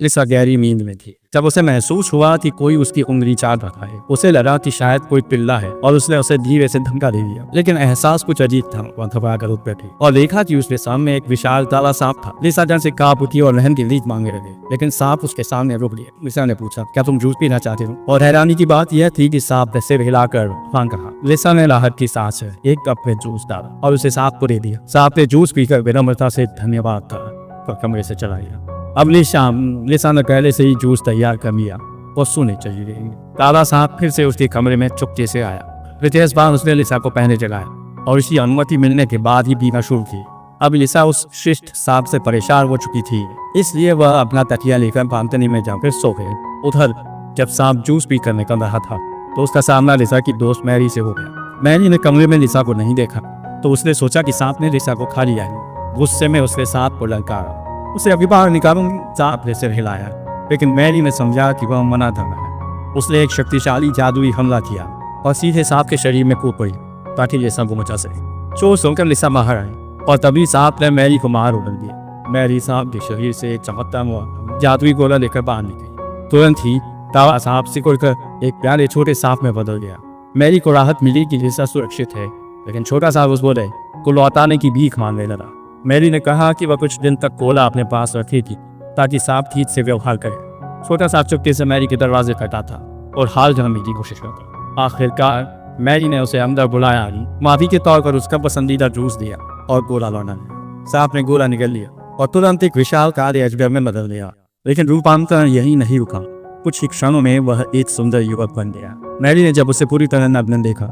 लिसा गहरी नींद में थी जब उसे महसूस हुआ कि कोई उसकी उंगली चाट रहा है। उसे लगा कि शायद कोई पिल्ला है और उसने उसे धीरे से धक्का दे दिया, लेकिन एहसास कुछ अजीब था। वह घबरा कर उठ बैठी और देखा कि उसके सामने एक विशाल काला सांप था। लिसा जन से कांप उठी और रहन की लीज मांगने लगे, लेकिन सांप उसके सामने रुक गया। लिसा ने पूछा, क्या तुम जूस पीना चाहते हो? और हैरानी की बात यह थी कि सांप सिर हिलाकर हाँ कहा। लिसा ने राहत की सांस एक कप में जूस डाला और उसे सांप को दे दिया। सांप ने जूस पीकर विनम्रता से धन्यवाद कहा और कमरे से चला गया। अगली शाम लिसा ने पहले से ही जूस तैयार कर लिया और सोने चली गई। काला सांप फिर से उसके कमरे में चुपके से आया। प्रत्येक बार उसने लिसा को पहने जगाया और उसकी अनुमति मिलने के बाद ही पीना शुरू की। अब लिसा उस शिष्ट सांप से परेशान हो चुकी थी, इसलिए वह अपना तकिया लेकर बालकनी में जाकर सो गए। उधर जब सांप जूस पी कर निकल रहा था तो उसका सामना लिसा की दोस्त मैरी से हो गया। मैरी ने कमरे में लिसा को नहीं देखा तो उसने सोचा कि सांप ने लिसा को खा लिया है। गुस्से में उसने सांप को ललकारा, उसे अभी बाहर निकालूंगी। सांप ने सिर हिलाया, लेकिन मैरी ने समझा कि वह मना कर रहा है। उसने एक शक्तिशाली जादुई हमला किया और सीधे सांप के शरीर में कूद पड़ी ताकि लिसा को बचा सके। चोट सुनकर लिसा बाहर आई और तभी सांप ने मैरी को मार उगल दिया। मैरी सांप के शरीर से एक चमकता हुआ जादुई गोला लेकर बाहर निकली। तुरंत ही काला सांप सिकुड़कर एक प्यारे छोटे सांप में बदल गया। मैरी को राहत मिली कि लिसा सुरक्षित है, लेकिन छोटा सांप उस गोले को लौटाने की भीख मांगने लगा। मैरी ने कहा कि वह कुछ दिन तक गोला अपने पास रखेगी ताकि सांप ठीक से व्यवहार करे। छोटा सांप चुपके से मैरी के दरवाजे खटा था और हाल जानने की कोशिश करता। आखिरकार मैरी ने उसे अंदर बुलाया, माफी के तौर पर उसका पसंदीदा जूस दिया और गोला लौटा लिया। सांप ने गोला निकल लिया और तुरंत एक विशाल काले अजगर में बदल गया। लेकिन रूपांतरण यही नहीं रुका, कुछ ही क्षणों में वह एक सुंदर युवक बन गया। मैरी ने जब उसे पूरी तरह नग्न देखा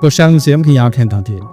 तो शर्म से उनकी आंखें धांधी।